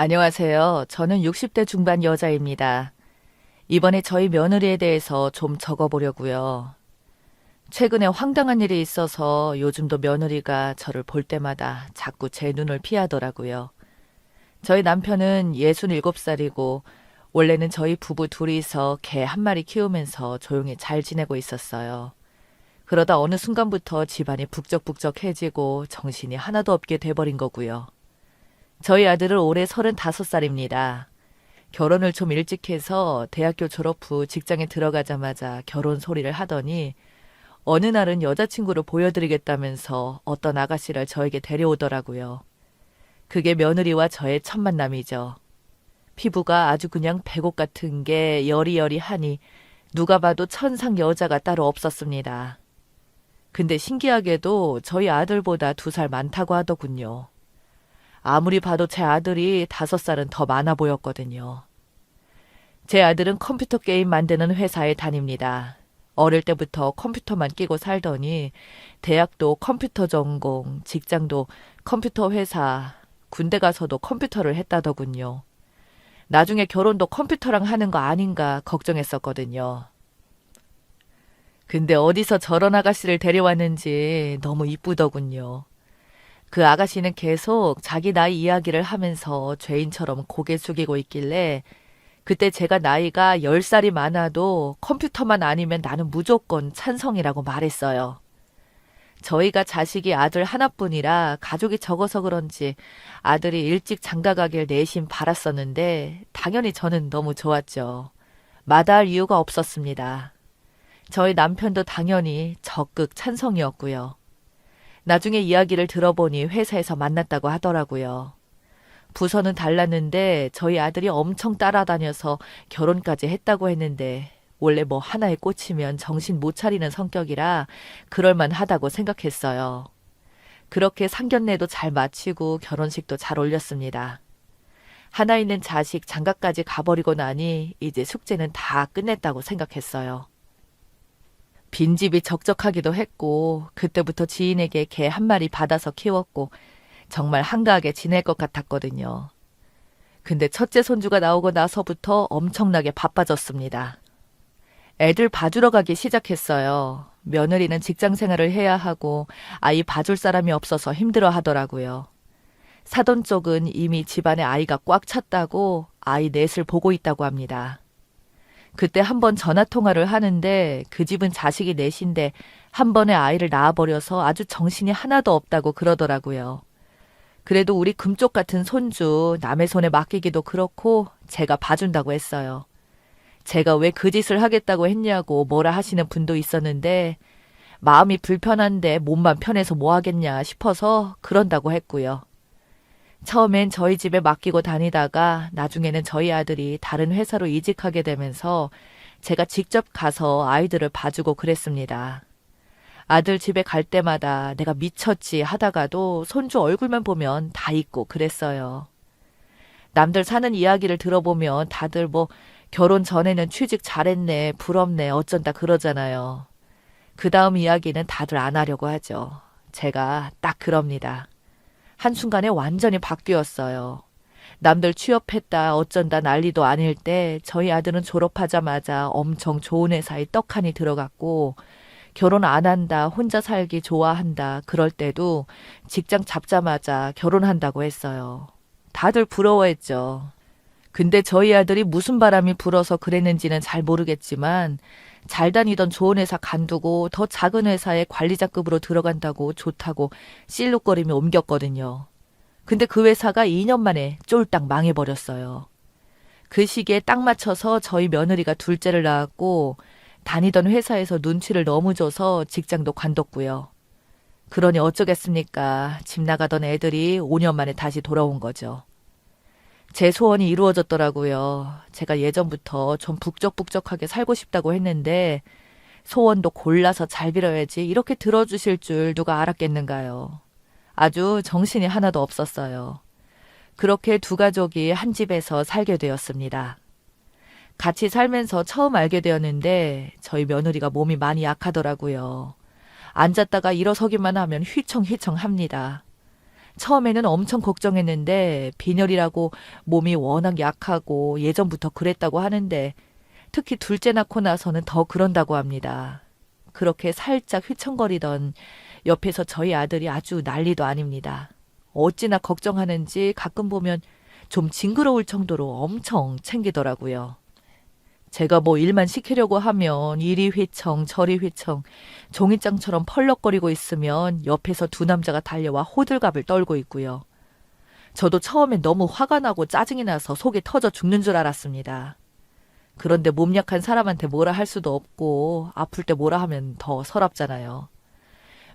안녕하세요. 저는 60대 중반 여자입니다. 이번에 저희 며느리에 대해서 좀 적어보려고요. 최근에 황당한 일이 있어서 요즘도 며느리가 저를 볼 때마다 자꾸 제 눈을 피하더라고요. 저희 남편은 67살이고 원래는 저희 부부 둘이서 개 한 마리 키우면서 조용히 잘 지내고 있었어요. 그러다 어느 순간부터 집안이 북적북적해지고 정신이 하나도 없게 돼버린 거고요. 저희 아들은 올해 35살입니다. 결혼을 좀 일찍 해서 대학교 졸업 후 직장에 들어가자마자 결혼 소리를 하더니 어느 날은 여자친구를 보여드리겠다면서 어떤 아가씨를 저에게 데려오더라고요. 그게 며느리와 저의 첫 만남이죠. 피부가 아주 그냥 백옥 같은 게 여리여리하니 누가 봐도 천상 여자가 따로 없었습니다. 근데 신기하게도 저희 아들보다 2살 많다고 하더군요. 아무리 봐도 제 아들이 5살은 더 많아 보였거든요. 제 아들은 컴퓨터 게임 만드는 회사에 다닙니다. 어릴 때부터 컴퓨터만 끼고 살더니 대학도 컴퓨터 전공, 직장도 컴퓨터 회사, 군대 가서도 컴퓨터를 했다더군요. 나중에 결혼도 컴퓨터랑 하는 거 아닌가 걱정했었거든요. 근데 어디서 저런 아가씨를 데려왔는지 너무 이쁘더군요. 그 아가씨는 계속 자기 나이 이야기를 하면서 죄인처럼 고개 숙이고 있길래 그때 제가 나이가 10살이 많아도 컴퓨터만 아니면 나는 무조건 찬성이라고 말했어요. 저희가 자식이 아들 하나뿐이라 가족이 적어서 그런지 아들이 일찍 장가가길 내심 바랐었는데 당연히 저는 너무 좋았죠. 마다할 이유가 없었습니다. 저희 남편도 당연히 적극 찬성이었고요. 나중에 이야기를 들어보니 회사에서 만났다고 하더라고요. 부서는 달랐는데 저희 아들이 엄청 따라다녀서 결혼까지 했다고 했는데 원래 뭐 하나에 꽂히면 정신 못 차리는 성격이라 그럴만하다고 생각했어요. 그렇게 상견례도 잘 마치고 결혼식도 잘 올렸습니다. 하나 있는 자식 장가까지 가버리고 나니 이제 숙제는 다 끝냈다고 생각했어요. 빈집이 적적하기도 했고 그때부터 지인에게 개 한 마리 받아서 키웠고 정말 한가하게 지낼 것 같았거든요. 근데 첫째 손주가 나오고 나서부터 엄청나게 바빠졌습니다. 애들 봐주러 가기 시작했어요. 며느리는 직장 생활을 해야 하고 아이 봐줄 사람이 없어서 힘들어 하더라고요. 사돈 쪽은 이미 집안에 아이가 꽉 찼다고 아이 넷을 보고 있다고 합니다. 그때 한 번 전화 통화를 하는데 그 집은 자식이 넷인데 한 번에 아이를 낳아버려서 아주 정신이 하나도 없다고 그러더라고요. 그래도 우리 금쪽 같은 손주 남의 손에 맡기기도 그렇고 제가 봐준다고 했어요. 제가 왜 그 짓을 하겠다고 했냐고 뭐라 하시는 분도 있었는데 마음이 불편한데 몸만 편해서 뭐 하겠냐 싶어서 그런다고 했고요. 처음엔 저희 집에 맡기고 다니다가 나중에는 저희 아들이 다른 회사로 이직하게 되면서 제가 직접 가서 아이들을 봐주고 그랬습니다. 아들 집에 갈 때마다 내가 미쳤지 하다가도 손주 얼굴만 보면 다 잊고 그랬어요. 남들 사는 이야기를 들어보면 다들 뭐 결혼 전에는 취직 잘했네, 부럽네, 어쩐다 그러잖아요. 그 다음 이야기는 다들 안 하려고 하죠. 제가 딱 그럽니다. 한순간에 완전히 바뀌었어요. 남들 취업했다 어쩐다 난리도 아닐 때 저희 아들은 졸업하자마자 엄청 좋은 회사에 떡하니 들어갔고 결혼 안 한다 혼자 살기 좋아한다 그럴 때도 직장 잡자마자 결혼한다고 했어요. 다들 부러워했죠. 근데 저희 아들이 무슨 바람이 불어서 그랬는지는 잘 모르겠지만 잘 다니던 좋은 회사 간두고 더 작은 회사에 관리자급으로 들어간다고 좋다고 실룩거리며 옮겼거든요. 근데 그 회사가 2년 만에 쫄딱 망해버렸어요. 그 시기에 딱 맞춰서 저희 며느리가 둘째를 낳았고 다니던 회사에서 눈치를 너무 줘서 직장도 관뒀고요. 그러니 어쩌겠습니까. 집 나가던 애들이 5년 만에 다시 돌아온 거죠. 제 소원이 이루어졌더라고요. 제가 예전부터 좀 북적북적하게 살고 싶다고 했는데 소원도 골라서 잘 빌어야지 이렇게 들어주실 줄 누가 알았겠는가요. 아주 정신이 하나도 없었어요. 그렇게 두 가족이 한 집에서 살게 되었습니다. 같이 살면서 처음 알게 되었는데 저희 며느리가 몸이 많이 약하더라고요. 앉았다가 일어서기만 하면 휘청휘청 합니다. 처음에는 엄청 걱정했는데 빈혈이라고 몸이 워낙 약하고 예전부터 그랬다고 하는데 특히 둘째 낳고 나서는 더 그런다고 합니다. 그렇게 살짝 휘청거리던 옆에서 저희 아들이 아주 난리도 아닙니다. 어찌나 걱정하는지 가끔 보면 좀 징그러울 정도로 엄청 챙기더라고요. 제가 뭐 일만 시키려고 하면 이리 휘청 저리 휘청 종이장처럼 펄럭거리고 있으면 옆에서 두 남자가 달려와 호들갑을 떨고 있고요. 저도 처음엔 너무 화가 나고 짜증이 나서 속이 터져 죽는 줄 알았습니다. 그런데 몸 약한 사람한테 뭐라 할 수도 없고 아플 때 뭐라 하면 더 서럽잖아요.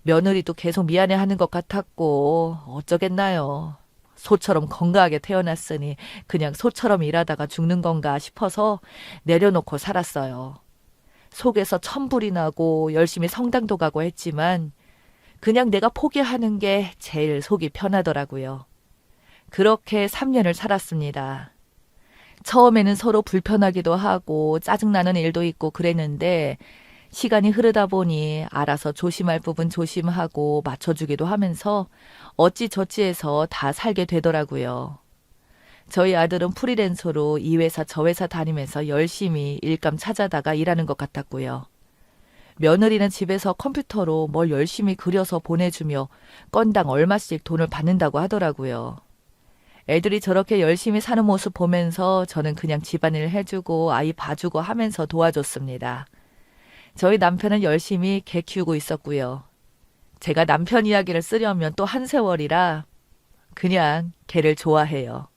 며느리도 계속 미안해하는 것 같았고 어쩌겠나요. 소처럼 건강하게 태어났으니 그냥 소처럼 일하다가 죽는 건가 싶어서 내려놓고 살았어요. 속에서 천불이 나고 열심히 성당도 가고 했지만 그냥 내가 포기하는 게 제일 속이 편하더라고요. 그렇게 3년을 살았습니다. 처음에는 서로 불편하기도 하고 짜증나는 일도 있고 그랬는데 시간이 흐르다 보니 알아서 조심할 부분 조심하고 맞춰주기도 하면서 어찌저찌해서 다 살게 되더라고요. 저희 아들은 프리랜서로 이 회사 저 회사 다니면서 열심히 일감 찾아다가 일하는 것 같았고요. 며느리는 집에서 컴퓨터로 뭘 열심히 그려서 보내주며 건당 얼마씩 돈을 받는다고 하더라고요. 애들이 저렇게 열심히 사는 모습 보면서 저는 그냥 집안일 해주고 아이 봐주고 하면서 도와줬습니다. 저희 남편은 열심히 개 키우고 있었고요. 제가 남편 이야기를 쓰려면 또 한 세월이라 그냥 개를 좋아해요.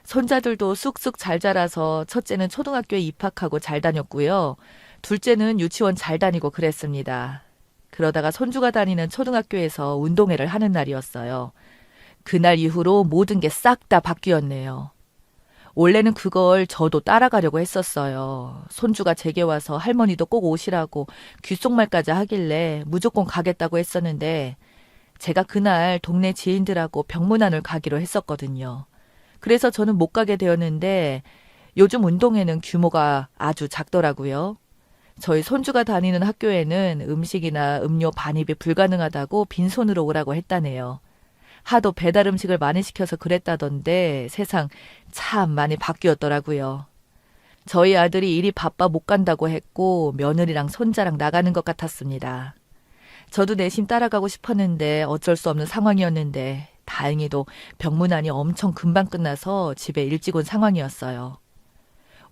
손자들도 쑥쑥 잘 자라서 첫째는 초등학교에 입학하고 잘 다녔고요. 둘째는 유치원 잘 다니고 그랬습니다. 그러다가 손주가 다니는 초등학교에서 운동회를 하는 날이었어요. 그날 이후로 모든 게 싹 다 바뀌었네요. 원래는 그걸 저도 따라가려고 했었어요. 손주가 제게 와서 할머니도 꼭 오시라고 귓속말까지 하길래 무조건 가겠다고 했었는데 제가 그날 동네 지인들하고 병문안을 가기로 했었거든요. 그래서 저는 못 가게 되었는데 요즘 운동회는 규모가 아주 작더라고요. 저희 손주가 다니는 학교에는 음식이나 음료 반입이 불가능하다고 빈손으로 오라고 했다네요. 하도 배달 음식을 많이 시켜서 그랬다던데 세상 참 많이 바뀌었더라고요. 저희 아들이 일이 바빠 못 간다고 했고 며느리랑 손자랑 나가는 것 같았습니다. 저도 내심 따라가고 싶었는데 어쩔 수 없는 상황이었는데 다행히도 병문안이 엄청 금방 끝나서 집에 일찍 온 상황이었어요.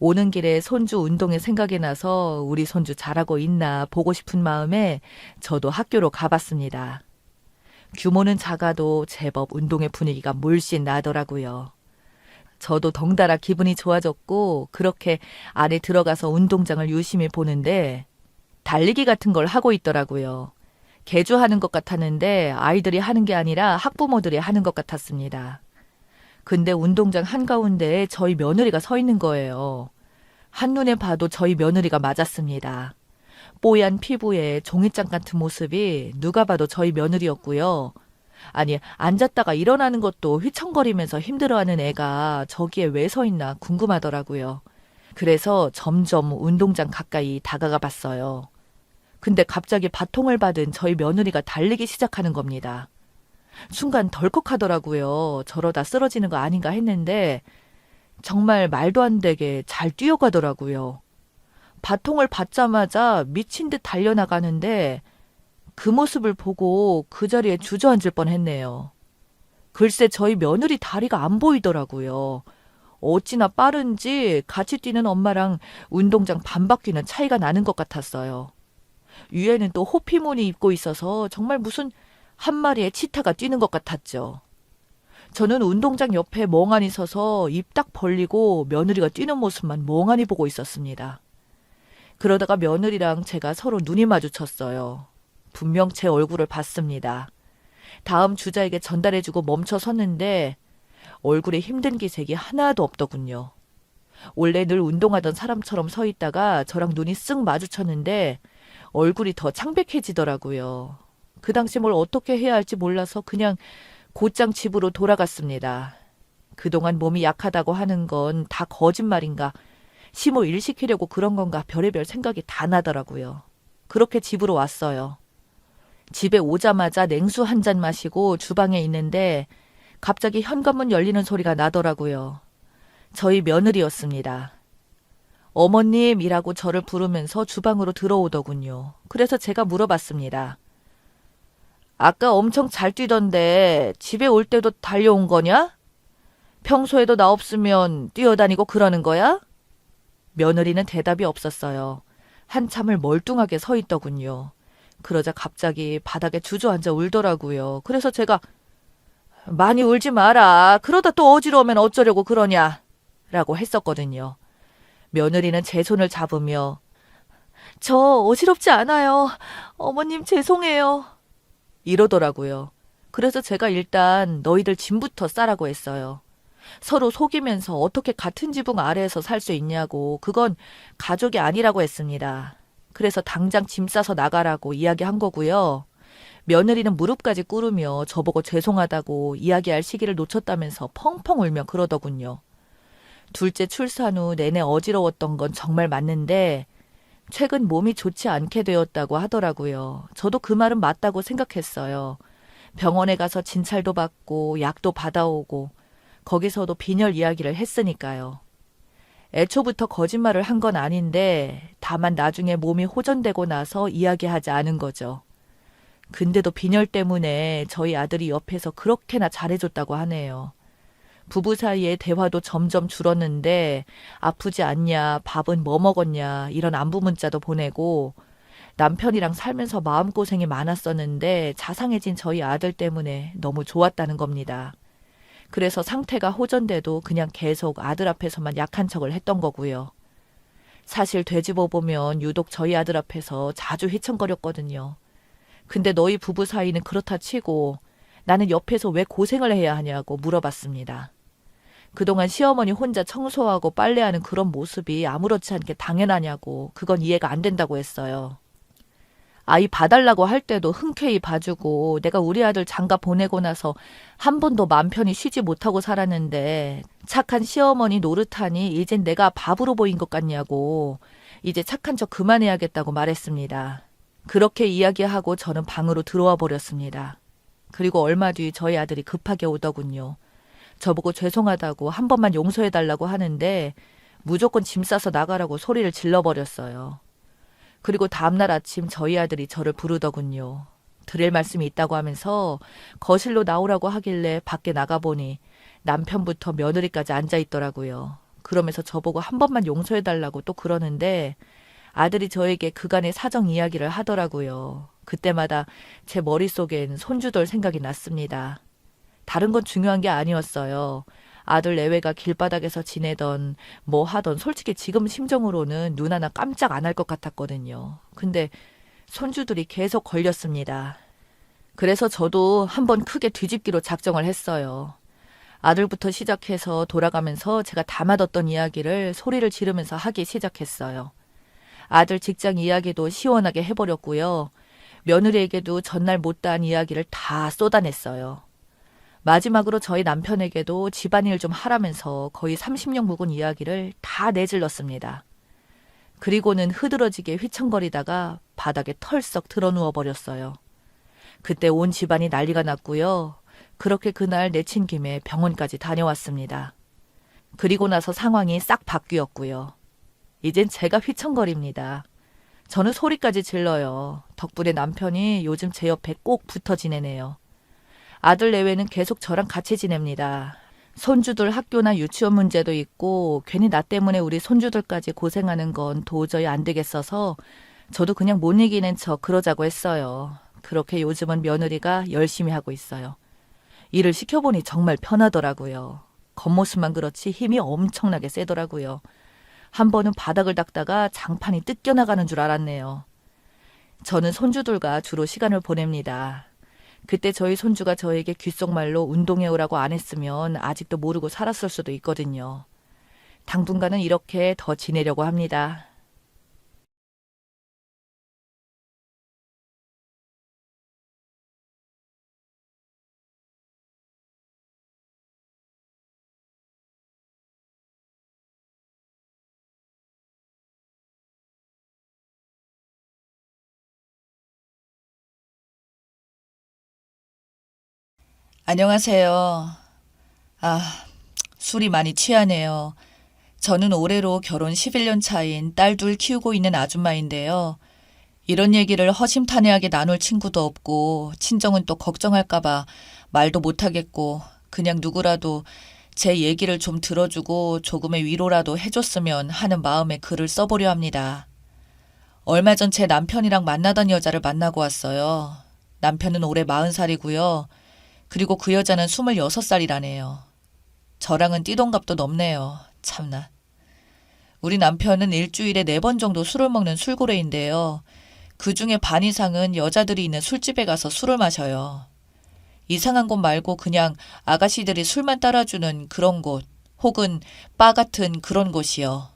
오는 길에 손주 운동회 생각이 나서 우리 손주 잘하고 있나 보고 싶은 마음에 저도 학교로 가봤습니다. 규모는 작아도 제법 운동회 분위기가 물씬 나더라고요. 저도 덩달아 기분이 좋아졌고 그렇게 안에 들어가서 운동장을 유심히 보는데 달리기 같은 걸 하고 있더라고요. 개주하는 것 같았는데 아이들이 하는 게 아니라 학부모들이 하는 것 같았습니다. 근데 운동장 한가운데에 저희 며느리가 서 있는 거예요. 한눈에 봐도 저희 며느리가 맞았습니다. 뽀얀 피부에 종이장 같은 모습이 누가 봐도 저희 며느리였고요. 아니, 앉았다가 일어나는 것도 휘청거리면서 힘들어하는 애가 저기에 왜 서 있나 궁금하더라고요. 그래서 점점 운동장 가까이 다가가 봤어요. 근데 갑자기 바통을 받은 저희 며느리가 달리기 시작하는 겁니다. 순간 덜컥하더라고요. 저러다 쓰러지는 거 아닌가 했는데 정말 말도 안 되게 잘 뛰어가더라고요. 바통을 받자마자 미친 듯 달려나가는데 그 모습을 보고 그 자리에 주저앉을 뻔했네요. 글쎄 저희 며느리 다리가 안 보이더라고요. 어찌나 빠른지 같이 뛰는 엄마랑 운동장 반바퀴는 차이가 나는 것 같았어요. 위에는 또 호피무늬 입고 있어서 정말 무슨 한 마리의 치타가 뛰는 것 같았죠. 저는 운동장 옆에 멍하니 서서 입 딱 벌리고 며느리가 뛰는 모습만 멍하니 보고 있었습니다. 그러다가 며느리랑 제가 서로 눈이 마주쳤어요. 분명 제 얼굴을 봤습니다. 다음 주자에게 전달해주고 멈춰 섰는데 얼굴에 힘든 기색이 하나도 없더군요. 원래 늘 운동하던 사람처럼 서 있다가 저랑 눈이 쓱 마주쳤는데 얼굴이 더 창백해지더라고요. 그 당시 뭘 어떻게 해야 할지 몰라서 그냥 곧장 집으로 돌아갔습니다. 그동안 몸이 약하다고 하는 건 다 거짓말인가, 심호 일시키려고 그런 건가 별의별 생각이 다 나더라고요. 그렇게 집으로 왔어요. 집에 오자마자 냉수 한 잔 마시고 주방에 있는데 갑자기 현관문 열리는 소리가 나더라고요. 저희 며느리였습니다. 어머님이라고 저를 부르면서 주방으로 들어오더군요. 그래서 제가 물어봤습니다. 아까 엄청 잘 뛰던데 집에 올 때도 달려온 거냐? 평소에도 나 없으면 뛰어다니고 그러는 거야? 며느리는 대답이 없었어요. 한참을 멀뚱하게 서 있더군요. 그러자 갑자기 바닥에 주저앉아 울더라고요. 그래서 제가 많이 울지 마라. 그러다 또 어지러우면 어쩌려고 그러냐. 라고 했었거든요. 며느리는 제 손을 잡으며 저 어지럽지 않아요. 어머님 죄송해요. 이러더라고요. 그래서 제가 일단 너희들 짐부터 싸라고 했어요. 서로 속이면서 어떻게 같은 지붕 아래에서 살 수 있냐고 그건 가족이 아니라고 했습니다. 그래서 당장 짐 싸서 나가라고 이야기한 거고요. 며느리는 무릎까지 꿇으며 저보고 죄송하다고 이야기할 시기를 놓쳤다면서 펑펑 울며 그러더군요. 둘째 출산 후 내내 어지러웠던 건 정말 맞는데 최근 몸이 좋지 않게 되었다고 하더라고요. 저도 그 말은 맞다고 생각했어요. 병원에 가서 진찰도 받고 약도 받아오고 거기서도 빈혈 이야기를 했으니까요. 애초부터 거짓말을 한 건 아닌데 다만 나중에 몸이 호전되고 나서 이야기하지 않은 거죠. 근데도 빈혈 때문에 저희 아들이 옆에서 그렇게나 잘해줬다고 하네요. 부부 사이의 대화도 점점 줄었는데 아프지 않냐, 밥은 뭐 먹었냐 이런 안부 문자도 보내고 남편이랑 살면서 마음고생이 많았었는데 자상해진 저희 아들 때문에 너무 좋았다는 겁니다. 그래서 상태가 호전돼도 그냥 계속 아들 앞에서만 약한 척을 했던 거고요. 사실 되짚어 보면 유독 저희 아들 앞에서 자주 휘청거렸거든요. 근데 너희 부부 사이는 그렇다 치고 나는 옆에서 왜 고생을 해야 하냐고 물어봤습니다. 그동안 시어머니 혼자 청소하고 빨래하는 그런 모습이 아무렇지 않게 당연하냐고 그건 이해가 안 된다고 했어요. 아이 봐달라고 할 때도 흔쾌히 봐주고 내가 우리 아들 장가 보내고 나서 한 번도 맘 편히 쉬지 못하고 살았는데 착한 시어머니 노릇하니 이젠 내가 바보로 보인 것 같냐고 이제 착한 척 그만해야겠다고 말했습니다. 그렇게 이야기하고 저는 방으로 들어와 버렸습니다. 그리고 얼마 뒤 저희 아들이 급하게 오더군요. 저보고 죄송하다고 한 번만 용서해달라고 하는데 무조건 짐 싸서 나가라고 소리를 질러버렸어요. 그리고 다음날 아침 저희 아들이 저를 부르더군요. 드릴 말씀이 있다고 하면서 거실로 나오라고 하길래 밖에 나가보니 남편부터 며느리까지 앉아있더라고요. 그러면서 저보고 한 번만 용서해달라고 또 그러는데 아들이 저에게 그간의 사정 이야기를 하더라고요. 그때마다 제 머릿속엔 손주들 생각이 났습니다. 다른 건 중요한 게 아니었어요. 아들 내외가 길바닥에서 지내던 뭐 하던 솔직히 지금 심정으로는 눈 하나 깜짝 안 할 것 같았거든요. 근데 손주들이 계속 걸렸습니다. 그래서 저도 한번 크게 뒤집기로 작정을 했어요. 아들부터 시작해서 돌아가면서 제가 담아뒀던 이야기를 소리를 지르면서 하기 시작했어요. 아들 직장 이야기도 시원하게 해버렸고요. 며느리에게도 전날 못다한 이야기를 다 쏟아냈어요. 마지막으로 저희 남편에게도 집안일 좀 하라면서 거의 30년 묵은 이야기를 다 내질렀습니다. 그리고는 흐드러지게 휘청거리다가 바닥에 털썩 드러누워 버렸어요. 그때 온 집안이 난리가 났고요. 그렇게 그날 내친 김에 병원까지 다녀왔습니다. 그리고 나서 상황이 싹 바뀌었고요. 이젠 제가 휘청거립니다. 저는 소리까지 질러요. 덕분에 남편이 요즘 제 옆에 꼭 붙어 지내네요. 아들 내외는 계속 저랑 같이 지냅니다. 손주들 학교나 유치원 문제도 있고 괜히 나 때문에 우리 손주들까지 고생하는 건 도저히 안 되겠어서 저도 그냥 못 이기는 척 그러자고 했어요. 그렇게 요즘은 며느리가 열심히 하고 있어요. 일을 시켜보니 정말 편하더라고요. 겉모습만 그렇지 힘이 엄청나게 세더라고요. 한 번은 바닥을 닦다가 장판이 뜯겨나가는 줄 알았네요. 저는 손주들과 주로 시간을 보냅니다. 그때 저희 손주가 저에게 귓속말로 운동해오라고 안 했으면 아직도 모르고 살았을 수도 있거든요. 당분간은 이렇게 더 지내려고 합니다. 안녕하세요. 아, 술이 많이 취하네요. 저는 올해로 결혼 11년 차인 딸 둘 키우고 있는 아줌마인데요. 이런 얘기를 허심탄회하게 나눌 친구도 없고, 친정은 또 걱정할까봐 말도 못하겠고, 그냥 누구라도 제 얘기를 좀 들어주고 조금의 위로라도 해줬으면 하는 마음에 글을 써보려 합니다. 얼마 전 제 남편이랑 만나던 여자를 만나고 왔어요. 남편은 올해 40살이고요. 그리고 그 여자는 26살이라네요. 저랑은 띠동갑도 넘네요. 참나. 우리 남편은 일주일에 4번 정도 술을 먹는 술고래인데요. 그 중에 반 이상은 여자들이 있는 술집에 가서 술을 마셔요. 이상한 곳 말고 그냥 아가씨들이 술만 따라주는 그런 곳, 혹은 바 같은 그런 곳이요.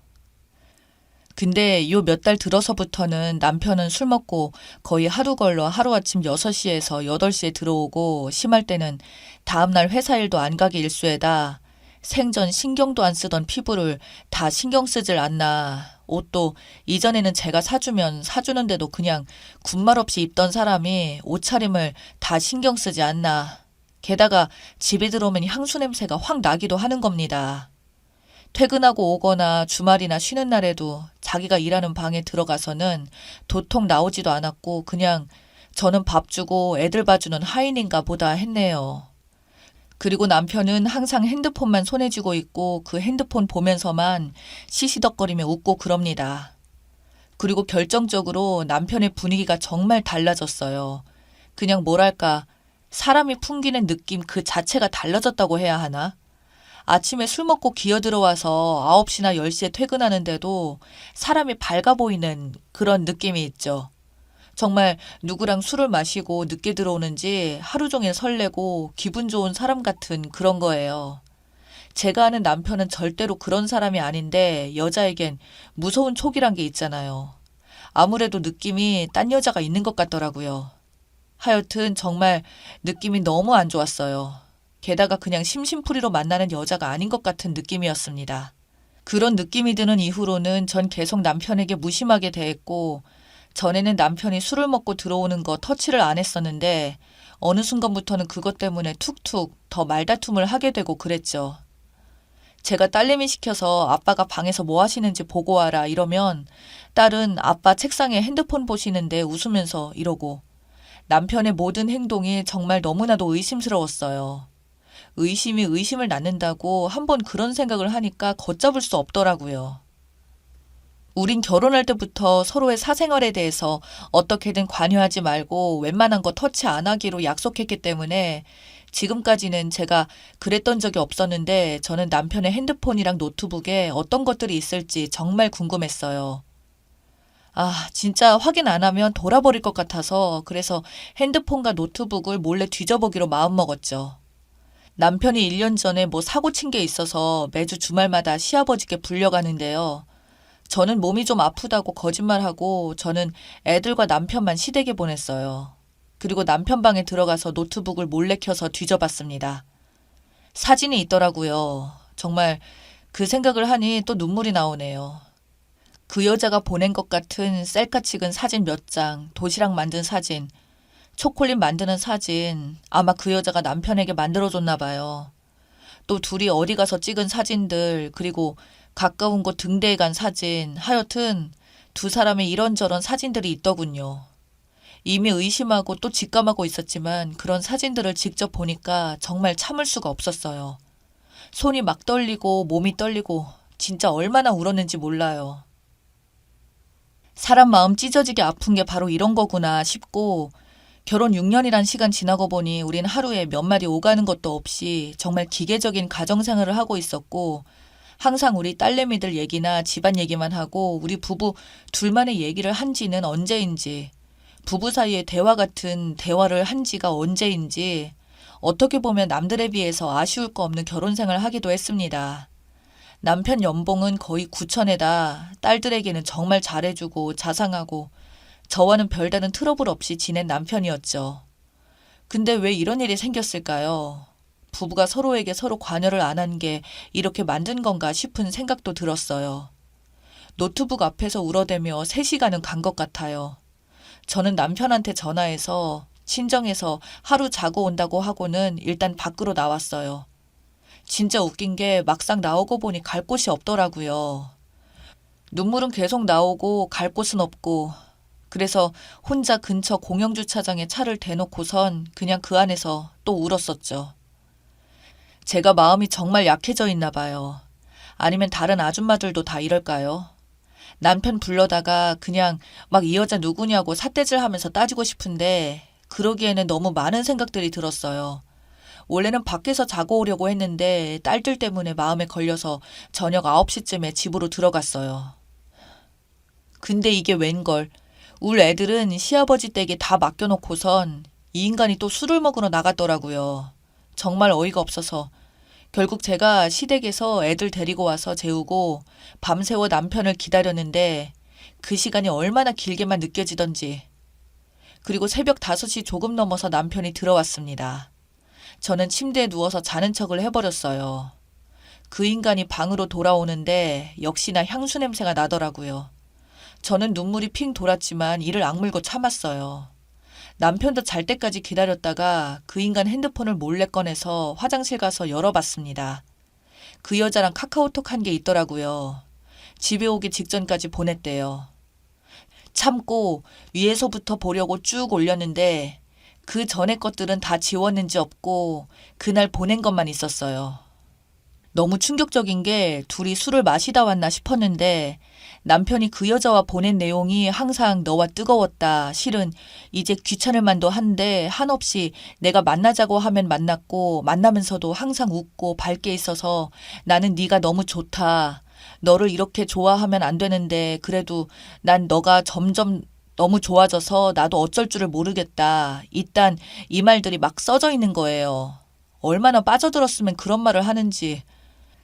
근데 요 몇 달 들어서부터는 남편은 술 먹고 거의 하루 걸러 하루아침 6시에서 8시에 들어오고, 심할 때는 다음날 회사 일도 안 가게 일쑤에다 생전 신경도 안 쓰던 피부를 다 신경 쓰질 않나. 옷도 이전에는 제가 사주면 사주는데도 그냥 군말 없이 입던 사람이 옷차림을 다 신경 쓰지 않나. 게다가 집에 들어오면 향수 냄새가 확 나기도 하는 겁니다. 퇴근하고 오거나 주말이나 쉬는 날에도 자기가 일하는 방에 들어가서는 도통 나오지도 않았고, 그냥 저는 밥 주고 애들 봐주는 하인인가 보다 했네요. 그리고 남편은 항상 핸드폰만 손에 쥐고 있고 그 핸드폰 보면서만 시시덕거리며 웃고 그럽니다. 그리고 결정적으로 남편의 분위기가 정말 달라졌어요. 그냥 뭐랄까, 사람이 풍기는 느낌 그 자체가 달라졌다고 해야 하나? 아침에 술 먹고 기어 들어와서 9시나 10시에 퇴근하는데도 사람이 밝아 보이는 그런 느낌이 있죠. 정말 누구랑 술을 마시고 늦게 들어오는지 하루 종일 설레고 기분 좋은 사람 같은 그런 거예요. 제가 아는 남편은 절대로 그런 사람이 아닌데 여자에겐 무서운 촉이란 게 있잖아요. 아무래도 느낌이 딴 여자가 있는 것 같더라고요. 하여튼 정말 느낌이 너무 안 좋았어요. 게다가 그냥 심심풀이로 만나는 여자가 아닌 것 같은 느낌이었습니다. 그런 느낌이 드는 이후로는 전 계속 남편에게 무심하게 대했고, 전에는 남편이 술을 먹고 들어오는 거 터치를 안 했었는데 어느 순간부터는 그것 때문에 툭툭 더 말다툼을 하게 되고 그랬죠. 제가 딸내미 시켜서 아빠가 방에서 뭐 하시는지 보고 와라 이러면 딸은 아빠 책상에 핸드폰 보시는데 웃으면서 이러고, 남편의 모든 행동이 정말 너무나도 의심스러웠어요. 의심이 의심을 낳는다고 한번 그런 생각을 하니까 걷잡을 수 없더라고요. 우린 결혼할 때부터 서로의 사생활에 대해서 어떻게든 관여하지 말고 웬만한 거 터치 안 하기로 약속했기 때문에 지금까지는 제가 그랬던 적이 없었는데, 저는 남편의 핸드폰이랑 노트북에 어떤 것들이 있을지 정말 궁금했어요. 아, 진짜 확인 안 하면 돌아버릴 것 같아서 그래서 핸드폰과 노트북을 몰래 뒤져보기로 마음먹었죠. 남편이 1년 전에 뭐 사고 친 게 있어서 매주 주말마다 시아버지께 불려가는데요. 저는 몸이 좀 아프다고 거짓말하고 저는 애들과 남편만 시댁에 보냈어요. 그리고 남편 방에 들어가서 노트북을 몰래 켜서 뒤져봤습니다. 사진이 있더라고요. 정말 그 생각을 하니 또 눈물이 나오네요. 그 여자가 보낸 것 같은 셀카 찍은 사진 몇 장, 도시락 만든 사진, 초콜릿 만드는 사진, 아마 그 여자가 남편에게 만들어줬나 봐요. 또 둘이 어디 가서 찍은 사진들, 그리고 가까운 곳 등대에 간 사진, 하여튼 두 사람의 이런저런 사진들이 있더군요. 이미 의심하고 또 직감하고 있었지만 그런 사진들을 직접 보니까 정말 참을 수가 없었어요. 손이 막 떨리고 몸이 떨리고 진짜 얼마나 울었는지 몰라요. 사람 마음 찢어지게 아픈 게 바로 이런 거구나 싶고, 결혼 6년이란 시간 지나고 보니 우린 하루에 몇 마디 오가는 것도 없이 정말 기계적인 가정생활을 하고 있었고, 항상 우리 딸내미들 얘기나 집안 얘기만 하고 우리 부부 둘만의 얘기를 한 지는 언제인지, 부부 사이에 대화 같은 대화를 한 지가 언제인지, 어떻게 보면 남들에 비해서 아쉬울 거 없는 결혼 생활을 하기도 했습니다. 남편 연봉은 거의 9천에다 딸들에게는 정말 잘해주고 자상하고 저와는 별다른 트러블 없이 지낸 남편이었죠. 근데 왜 이런 일이 생겼을까요? 부부가 서로에게 서로 관여를 안 한 게 이렇게 만든 건가 싶은 생각도 들었어요. 노트북 앞에서 울어대며 3시간은 간 것 같아요. 저는 남편한테 전화해서 친정에서 하루 자고 온다고 하고는 일단 밖으로 나왔어요. 진짜 웃긴 게 막상 나오고 보니 갈 곳이 없더라고요. 눈물은 계속 나오고 갈 곳은 없고 그래서 혼자 근처 공영주차장에 차를 대놓고선 그냥 그 안에서 또 울었었죠. 제가 마음이 정말 약해져 있나 봐요. 아니면 다른 아줌마들도 다 이럴까요? 남편 불러다가 그냥 막 이 여자 누구냐고 삿대질 하면서 따지고 싶은데 그러기에는 너무 많은 생각들이 들었어요. 원래는 밖에서 자고 오려고 했는데 딸들 때문에 마음에 걸려서 저녁 9시쯤에 집으로 들어갔어요. 근데 이게 웬걸. 울 애들은 시아버지 댁에 다 맡겨놓고선 이 인간이 또 술을 먹으러 나갔더라고요. 정말 어이가 없어서 결국 제가 시댁에서 애들 데리고 와서 재우고 밤새워 남편을 기다렸는데 그 시간이 얼마나 길게만 느껴지던지. 그리고 새벽 5시 조금 넘어서 남편이 들어왔습니다. 저는 침대에 누워서 자는 척을 해버렸어요. 그 인간이 방으로 돌아오는데 역시나 향수 냄새가 나더라고요. 저는 눈물이 핑 돌았지만 이를 악물고 참았어요. 남편도 잘 때까지 기다렸다가 그 인간 핸드폰을 몰래 꺼내서 화장실 가서 열어봤습니다. 그 여자랑 카카오톡 한 게 있더라고요. 집에 오기 직전까지 보냈대요. 참고 위에서부터 보려고 쭉 올렸는데 그 전에 것들은 다 지웠는지 없고 그날 보낸 것만 있었어요. 너무 충격적인 게 둘이 술을 마시다 왔나 싶었는데 남편이 그 여자와 보낸 내용이 항상 너와 뜨거웠다. 실은 이제 귀찮을 만도 한데 한없이 내가 만나자고 하면 만났고 만나면서도 항상 웃고 밝게 있어서 나는 네가 너무 좋다. 너를 이렇게 좋아하면 안 되는데 그래도 난 너가 점점 너무 좋아져서 나도 어쩔 줄을 모르겠다. 일단 이 말들이 막 써져 있는 거예요. 얼마나 빠져들었으면 그런 말을 하는지.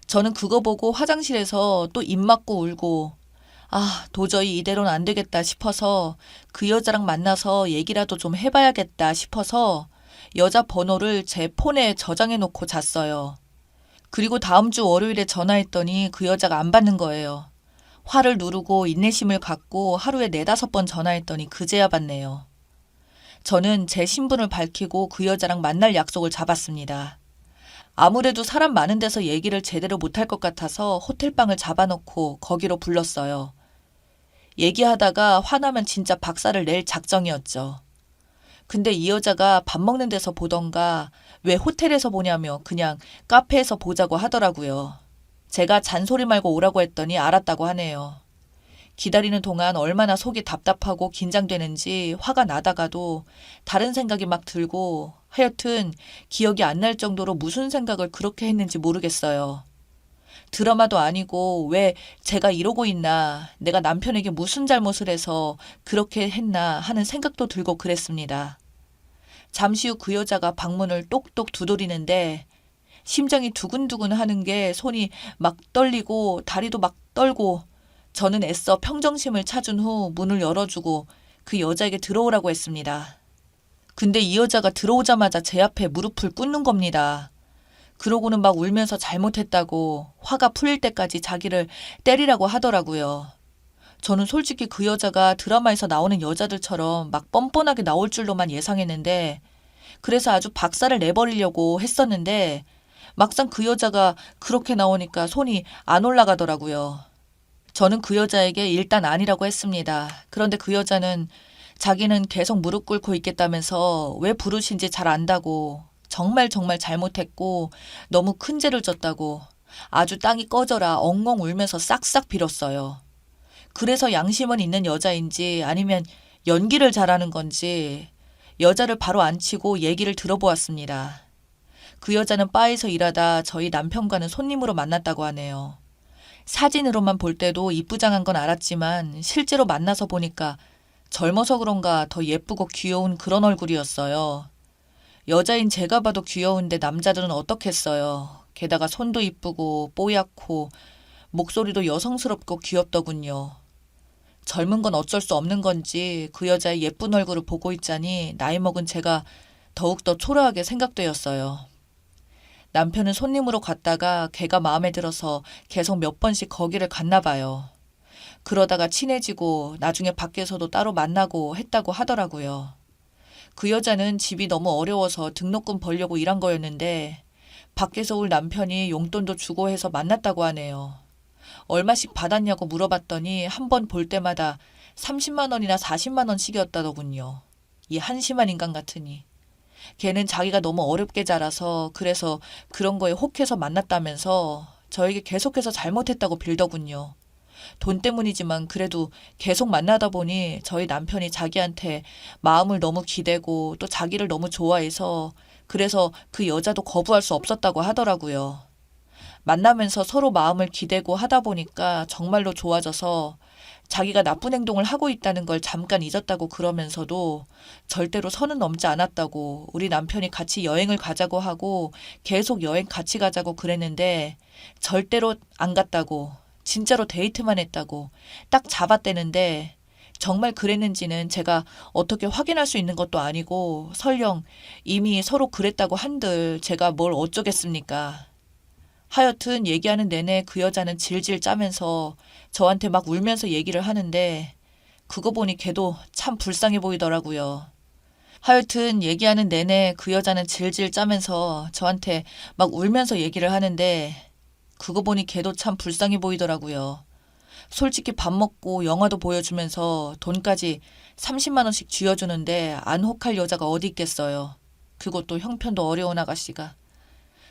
저는 그거 보고 화장실에서 또 입 막고 울고 도저히 이대로는 안 되겠다 싶어서 그 여자랑 만나서 얘기라도 좀 해봐야겠다 싶어서 여자 번호를 제 폰에 저장해 놓고 잤어요. 그리고 다음 주 월요일에 전화했더니 그 여자가 안 받는 거예요. 화를 누르고 인내심을 갖고 하루에 4-5번 전화했더니 그제야 받네요. 저는 제 신분을 밝히고 그 여자랑 만날 약속을 잡았습니다. 아무래도 사람 많은 데서 얘기를 제대로 못할 것 같아서 호텔방을 잡아놓고 거기로 불렀어요. 얘기하다가 화나면 진짜 박살을 낼 작정이었죠. 근데 이 여자가 밥 먹는 데서 보던가 왜 호텔에서 보냐며 그냥 카페에서 보자고 하더라고요. 제가 잔소리 말고 오라고 했더니 알았다고 하네요. 기다리는 동안 얼마나 속이 답답하고 긴장되는지 화가 나다가도 다른 생각이 막 들고 하여튼 기억이 안 날 정도로 무슨 생각을 그렇게 했는지 모르겠어요. 드라마도 아니고 왜 제가 이러고 있나, 내가 남편에게 무슨 잘못을 해서 그렇게 했나 하는 생각도 들고 그랬습니다. 잠시 후 그 여자가 방문을 똑똑 두드리는데 심장이 두근두근 하는 게 손이 막 떨리고 다리도 막 떨고 저는 애써 평정심을 찾은 후 문을 열어주고 그 여자에게 들어오라고 했습니다. 근데 이 여자가 들어오자마자 제 앞에 무릎을 꿇는 겁니다. 그러고는 막 울면서 잘못했다고 화가 풀릴 때까지 자기를 때리라고 하더라고요. 저는 솔직히 그 여자가 드라마에서 나오는 여자들처럼 막 뻔뻔하게 나올 줄로만 예상했는데 그래서 아주 박살을 내버리려고 했었는데 막상 그 여자가 그렇게 나오니까 손이 안 올라가더라고요. 저는 그 여자에게 일단 아니라고 했습니다. 그런데 그 여자는 자기는 계속 무릎 꿇고 있겠다면서 왜 부르신지 잘 안다고 정말 잘못했고 너무 큰 죄를 졌다고 아주 땅이 꺼져라 엉엉 울면서 싹싹 빌었어요. 그래서 양심은 있는 여자인지 아니면 연기를 잘하는 건지 여자를 바로 앉히고 얘기를 들어보았습니다. 그 여자는 바에서 일하다 저희 남편과는 손님으로 만났다고 하네요. 사진으로만 볼 때도 이쁘장한 건 알았지만 실제로 만나서 보니까 젊어서 그런가 더 예쁘고 귀여운 그런 얼굴이었어요. 여자인 제가 봐도 귀여운데 남자들은 어떻겠어요. 게다가 손도 이쁘고 뽀얗고 목소리도 여성스럽고 귀엽더군요. 젊은 건 어쩔 수 없는 건지 그 여자의 예쁜 얼굴을 보고 있자니 나이 먹은 제가 더욱더 초라하게 생각되었어요. 남편은 손님으로 갔다가 걔가 마음에 들어서 계속 몇 번씩 거기를 갔나 봐요. 그러다가 친해지고 나중에 밖에서도 따로 만나고 했다고 하더라고요. 그 여자는 집이 너무 어려워서 등록금 벌려고 일한 거였는데 밖에서 올 남편이 용돈도 주고 해서 만났다고 하네요. 얼마씩 받았냐고 물어봤더니 한 번 볼 때마다 30만 원이나 40만 원씩이었다더군요. 이 한심한 인간 같으니. 걔는 자기가 너무 어렵게 자라서 그래서 그런 거에 혹해서 만났다면서 저에게 계속해서 잘못했다고 빌더군요. 돈 때문이지만 그래도 계속 만나다 보니 저희 남편이 자기한테 마음을 너무 기대고 또 자기를 너무 좋아해서 그래서 그 여자도 거부할 수 없었다고 하더라고요. 만나면서 서로 마음을 기대고 하다 보니까 정말로 좋아져서 자기가 나쁜 행동을 하고 있다는 걸 잠깐 잊었다고 그러면서도 절대로 선은 넘지 않았다고 우리 남편이 같이 여행을 가자고 하고 계속 여행 같이 가자고 그랬는데 절대로 안 갔다고 진짜로 데이트만 했다고 딱 잡았대는데 정말 그랬는지는 제가 어떻게 확인할 수 있는 것도 아니고 설령 이미 서로 그랬다고 한들 제가 뭘 어쩌겠습니까. 하여튼 얘기하는 내내 그 여자는 질질 짜면서 저한테 막 울면서 얘기를 하는데 그거 보니 걔도 참 불쌍해 보이더라고요. 하여튼 얘기하는 내내 그 여자는 질질 짜면서 저한테 막 울면서 얘기를 하는데 그거 보니 걔도 참 불쌍해 보이더라고요. 솔직히 밥 먹고 영화도 보여주면서 돈까지 30만 원씩 쥐어주는데 안 혹할 여자가 어디 있겠어요. 그것도 형편도 어려운 아가씨가.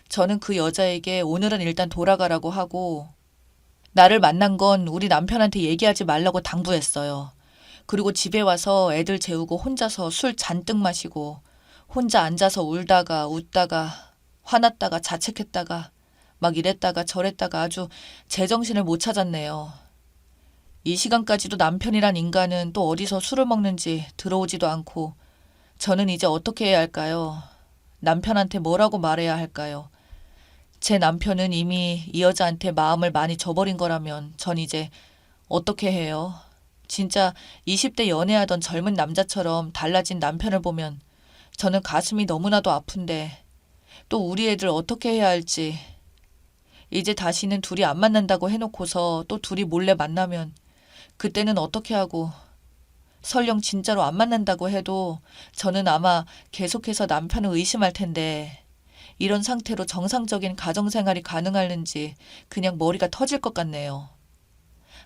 저는 그 여자에게 오늘은 일단 돌아가라고 하고 나를 만난 건 우리 남편한테 얘기하지 말라고 당부했어요. 그리고 집에 와서 애들 재우고 혼자서 술 잔뜩 마시고 혼자 앉아서 울다가 웃다가 화났다가 자책했다가 막 이랬다가 저랬다가 아주 제정신을 못 찾았네요. 이 시간까지도 남편이란 인간은 또 어디서 술을 먹는지 들어오지도 않고 저는 이제 어떻게 해야 할까요? 남편한테 뭐라고 말해야 할까요? 제 남편은 이미 이 여자한테 마음을 많이 줘버린 거라면 전 이제 어떻게 해요? 진짜 20대 연애하던 젊은 남자처럼 달라진 남편을 보면 저는 가슴이 너무나도 아픈데 또 우리 애들 어떻게 해야 할지. 이제 다시는 둘이 안 만난다고 해놓고서 또 둘이 몰래 만나면 그때는 어떻게 하고 설령 진짜로 안 만난다고 해도 저는 아마 계속해서 남편을 의심할 텐데 이런 상태로 정상적인 가정생활이 가능할는지 그냥 머리가 터질 것 같네요.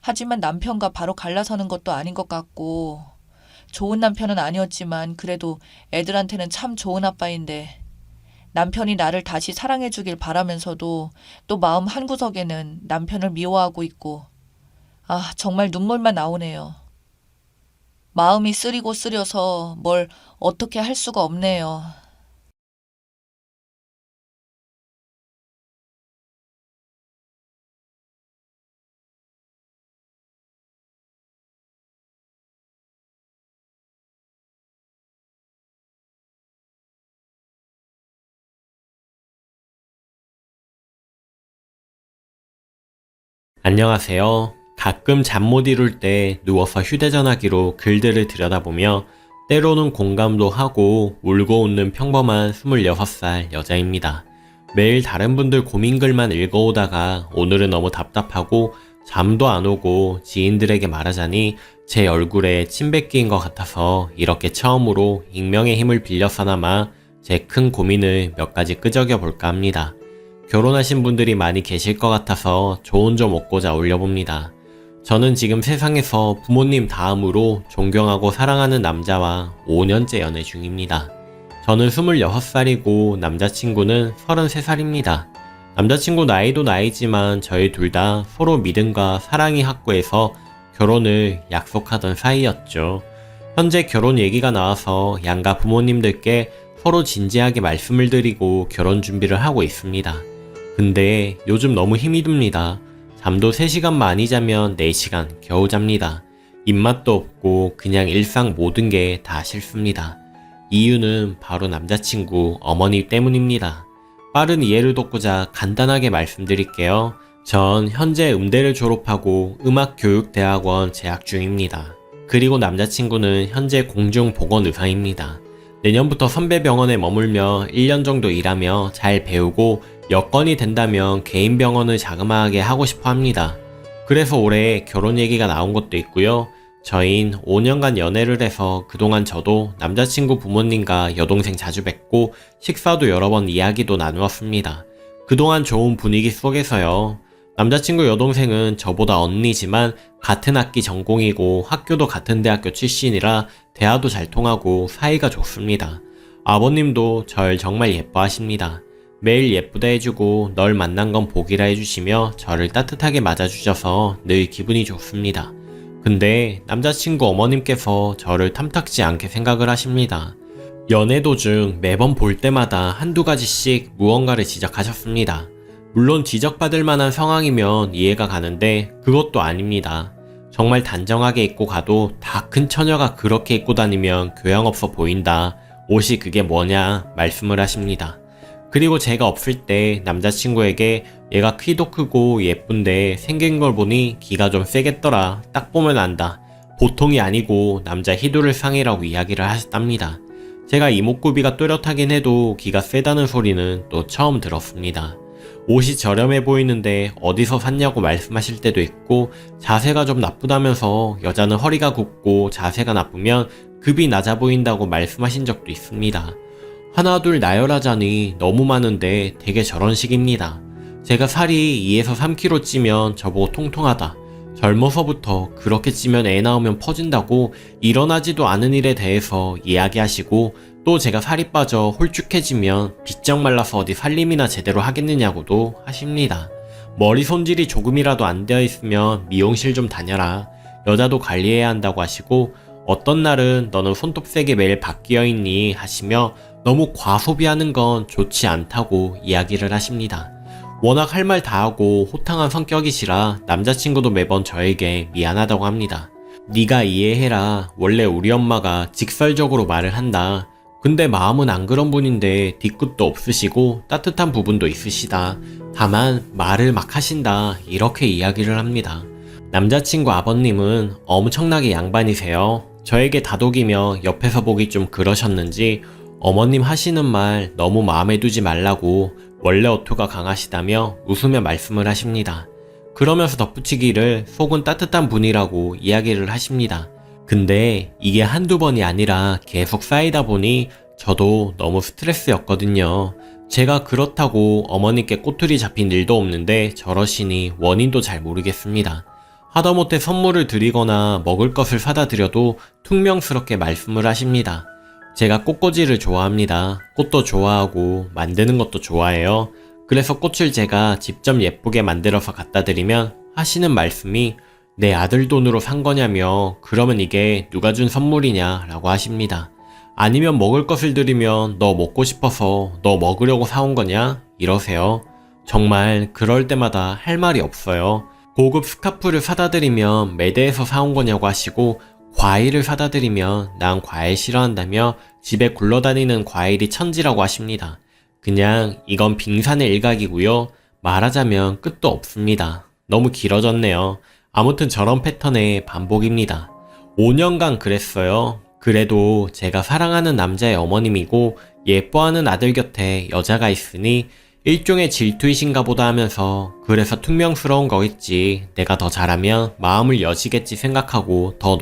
하지만 남편과 바로 갈라서는 것도 아닌 것 같고 좋은 남편은 아니었지만 그래도 애들한테는 참 좋은 아빠인데 남편이 나를 다시 사랑해주길 바라면서도 또 마음 한구석에는 남편을 미워하고 있고 정말 눈물만 나오네요. 마음이 쓰리고 쓰려서 뭘 어떻게 할 수가 없네요. 안녕하세요. 가끔 잠 못 이룰 때 누워서 휴대전화기로 글들을 들여다보며 때로는 공감도 하고 울고 웃는 평범한 26살 여자입니다. 매일 다른 분들 고민글만 읽어오다가 오늘은 너무 답답하고 잠도 안 오고 지인들에게 말하자니 제 얼굴에 침 뱉기인 것 같아서 이렇게 처음으로 익명의 힘을 빌려서나마 제 큰 고민을 몇 가지 끄적여 볼까 합니다. 결혼하신 분들이 많이 계실 것 같아서 조언 좀 얻고자 올려봅니다. 저는 지금 세상에서 부모님 다음으로 존경하고 사랑하는 남자와 5년째 연애 중입니다. 저는 26살이고 남자친구는 33살입니다. 남자친구 나이도 나이지만 저희 둘 다 서로 믿음과 사랑이 확고해서 결혼을 약속하던 사이였죠. 현재 결혼 얘기가 나와서 양가 부모님들께 서로 진지하게 말씀을 드리고 결혼 준비를 하고 있습니다. 근데 요즘 너무 힘이 듭니다. 잠도 3시간 많이 자면 4시간 겨우 잡니다. 입맛도 없고 그냥 일상 모든 게 다 싫습니다. 이유는 바로 남자친구 어머니 때문입니다. 빠른 이해를 돕고자 간단하게 말씀드릴게요. 전 현재 음대를 졸업하고 음악교육대학원 재학 중입니다. 그리고 남자친구는 현재 공중보건의사입니다. 내년부터 선배병원에 머물며 1년 정도 일하며 잘 배우고 여건이 된다면 개인 병원을 자그마하게 하고 싶어 합니다. 그래서 올해 결혼 얘기가 나온 것도 있고요. 저흰 5년간 연애를 해서 그동안 저도 남자친구 부모님과 여동생 자주 뵙고 식사도 여러 번 이야기도 나누었습니다. 그동안 좋은 분위기 속에서요. 남자친구 여동생은 저보다 언니지만 같은 학기 전공이고 학교도 같은 대학교 출신이라 대화도 잘 통하고 사이가 좋습니다. 아버님도 절 정말 예뻐하십니다. 매일 예쁘다 해주고 널 만난 건 복이라 해주시며 저를 따뜻하게 맞아주셔서 늘 기분이 좋습니다. 근데 남자친구 어머님께서 저를 탐탁지 않게 생각을 하십니다. 연애 도중 매번 볼 때마다 한두 가지씩 무언가를 지적하셨습니다. 물론 지적받을 만한 상황이면 이해가 가는데 그것도 아닙니다. 정말 단정하게 입고 가도 다 큰 처녀가 그렇게 입고 다니면 교양 없어 보인다. 옷이 그게 뭐냐 말씀을 하십니다. 그리고 제가 없을 때 남자친구에게 얘가 키도 크고 예쁜데 생긴 걸 보니 기가 좀 세겠더라. 딱 보면 안다. 보통이 아니고 남자 희도를 상이라고 이야기를 하셨답니다. 제가 이목구비가 뚜렷하긴 해도 기가 세다는 소리는 또 처음 들었습니다. 옷이 저렴해 보이는데 어디서 샀냐고 말씀하실 때도 있고 자세가 좀 나쁘다면서 여자는 허리가 굽고 자세가 나쁘면 급이 낮아 보인다고 말씀하신 적도 있습니다. 하나 둘 나열하자니 너무 많은데 되게 저런 식입니다. 제가 살이 2에서 3kg 찌면 저보고 통통하다. 젊어서부터 그렇게 찌면 애 낳으면 퍼진다고 일어나지도 않은 일에 대해서 이야기하시고 또 제가 살이 빠져 홀쭉해지면 비쩍 말라서 어디 살림이나 제대로 하겠느냐고도 하십니다. 머리 손질이 조금이라도 안 되어 있으면 미용실 좀 다녀라. 여자도 관리해야 한다고 하시고 어떤 날은 너는 손톱색이 매일 바뀌어 있니 하시며 너무 과소비하는 건 좋지 않다고 이야기를 하십니다. 워낙 할 말 다 하고 호탕한 성격이시라 남자친구도 매번 저에게 미안하다고 합니다. 네가 이해해라. 원래 우리 엄마가 직설적으로 말을 한다. 근데 마음은 안 그런 분인데 뒤끝도 없으시고 따뜻한 부분도 있으시다. 다만 말을 막 하신다. 이렇게 이야기를 합니다. 남자친구 아버님은 엄청나게 양반이세요. 저에게 다독이며 옆에서 보기 좀 그러셨는지 어머님 하시는 말 너무 마음에 두지 말라고 원래 어투가 강하시다며 웃으며 말씀을 하십니다. 그러면서 덧붙이기를 속은 따뜻한 분이라고 이야기를 하십니다. 근데 이게 한두 번이 아니라 계속 쌓이다 보니 저도 너무 스트레스였거든요. 제가 그렇다고 어머니께 꼬투리 잡힌 일도 없는데 저러시니 원인도 잘 모르겠습니다. 하다못해 선물을 드리거나 먹을 것을 사다 드려도 퉁명스럽게 말씀을 하십니다. 제가 꽃꽂이를 좋아합니다. 꽃도 좋아하고 만드는 것도 좋아해요. 그래서 꽃을 제가 직접 예쁘게 만들어서 갖다 드리면 하시는 말씀이 내 아들 돈으로 산 거냐며 그러면 이게 누가 준 선물이냐 라고 하십니다. 아니면 먹을 것을 드리면 너 먹고 싶어서 너 먹으려고 사온 거냐 이러세요. 정말 그럴 때마다 할 말이 없어요. 고급 스카프를 사다 드리면 매대에서 사온 거냐고 하시고 과일을 사다 드리면 난 과일 싫어한다며 집에 굴러다니는 과일이 천지라고 하십니다. 그냥 이건 빙산의 일각이고요. 말하자면 끝도 없습니다. 너무 길어졌네요. 아무튼 저런 패턴의 반복입니다. 5년간 그랬어요. 그래도 제가 사랑하는 남자의 어머님이고 예뻐하는 아들 곁에 여자가 있으니 일종의 질투이신가 보다 하면서 그래서 퉁명스러운 거겠지. 내가 더 잘하면 마음을 여시겠지 생각하고 더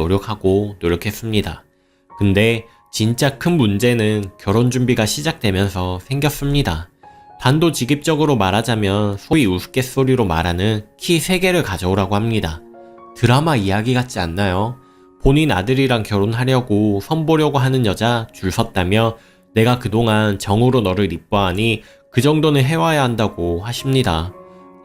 노력했습니다. 근데 진짜 큰 문제는 결혼 준비가 시작되면서 생겼습니다. 단도직입적으로 말하자면 소위 우스갯소리로 말하는 키 3개를 가져오라고 합니다. 드라마 이야기 같지 않나요? 본인 아들이랑 결혼하려고 선보려고 하는 여자 줄 섰다며 내가 그동안 정으로 너를 이뻐하니 그 정도는 해와야 한다고 하십니다.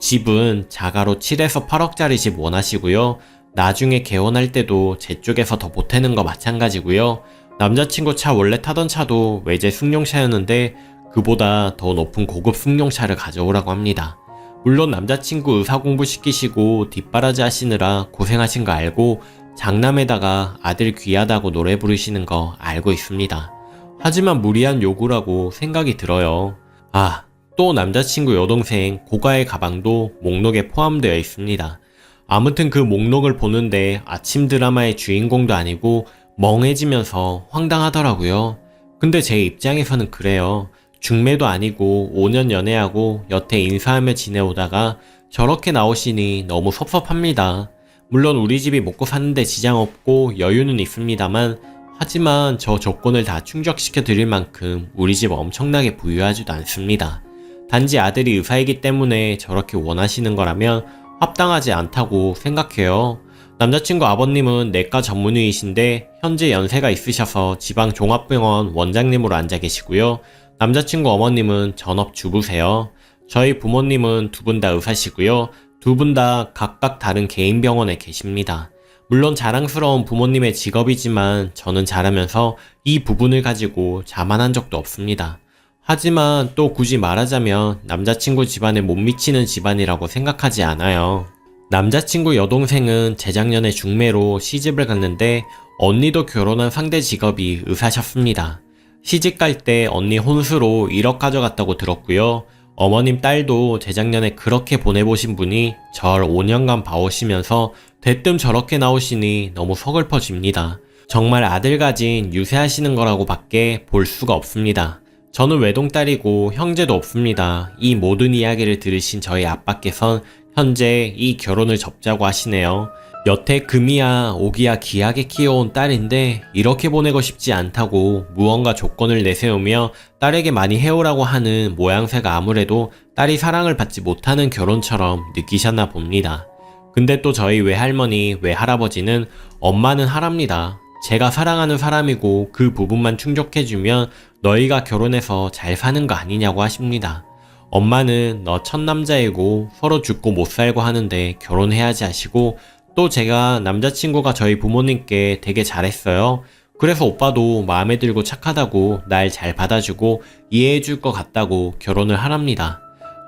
집은 자가로 7에서 8억짜리 집 원하시고요. 나중에 개원할 때도 제 쪽에서 더 보태는 거 마찬가지고요. 남자친구 차 원래 타던 차도 외제 승용차였는데 그보다 더 높은 고급 승용차를 가져오라고 합니다. 물론 남자친구 의사 공부 시키시고 뒷바라지 하시느라 고생하신 거 알고 장남에다가 아들 귀하다고 노래 부르시는 거 알고 있습니다. 하지만 무리한 요구라고 생각이 들어요. 아, 또 남자친구 여동생 고가의 가방도 목록에 포함되어 있습니다. 아무튼 그 목록을 보는데 아침 드라마의 주인공도 아니고 멍해지면서 황당하더라고요. 근데 제 입장에서는 그래요. 중매도 아니고 5년 연애하고 여태 인사하며 지내오다가 저렇게 나오시니 너무 섭섭합니다. 물론 우리 집이 먹고 사는데 지장 없고 여유는 있습니다만, 하지만 저 조건을 다 충족시켜 드릴 만큼 우리 집 엄청나게 부유하지도 않습니다. 단지 아들이 의사이기 때문에 저렇게 원하시는 거라면 합당하지 않다고 생각해요. 남자친구 아버님은 내과 전문의이신데 현재 연세가 있으셔서 지방 종합병원 원장님으로 앉아 계시고요. 남자친구 어머님은 전업주부세요. 저희 부모님은 두 분 다 의사시고요. 두 분 다 각각 다른 개인 병원에 계십니다. 물론 자랑스러운 부모님의 직업이지만 저는 자라면서 이 부분을 가지고 자만한 적도 없습니다. 하지만 또 굳이 말하자면 남자친구 집안에 못 미치는 집안이라고 생각하지 않아요. 남자친구 여동생은 재작년에 중매로 시집을 갔는데 언니도 결혼한 상대 직업이 의사셨습니다. 시집 갈 때 언니 혼수로 1억 가져갔다고 들었고요. 어머님 딸도 재작년에 그렇게 보내보신 분이 절 5년간 봐오시면서 대뜸 저렇게 나오시니 너무 서글퍼집니다. 정말 아들 가진 유세하시는 거라고 밖에 볼 수가 없습니다. 저는 외동딸이고 형제도 없습니다. 이 모든 이야기를 들으신 저희 아빠께선 현재 이 결혼을 접자고 하시네요. 여태 금이야 오기야 귀하게 키워온 딸인데 이렇게 보내고 싶지 않다고 무언가 조건을 내세우며 딸에게 많이 해오라고 하는 모양새가 아무래도 딸이 사랑을 받지 못하는 결혼처럼 느끼셨나 봅니다. 근데 또 저희 외할머니, 외할아버지는 엄마는 하랍니다. 제가 사랑하는 사람이고 그 부분만 충족해주면 너희가 결혼해서 잘 사는 거 아니냐고 하십니다. 엄마는 너 첫 남자이고 서로 죽고 못 살고 하는데 결혼해야지 하시고, 또 제가 남자친구가 저희 부모님께 되게 잘했어요. 그래서 오빠도 마음에 들고 착하다고 날 잘 받아주고 이해해줄 것 같다고 결혼을 하랍니다.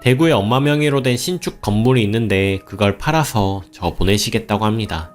대구에 엄마 명의로 된 신축 건물이 있는데 그걸 팔아서 저 보내시겠다고 합니다.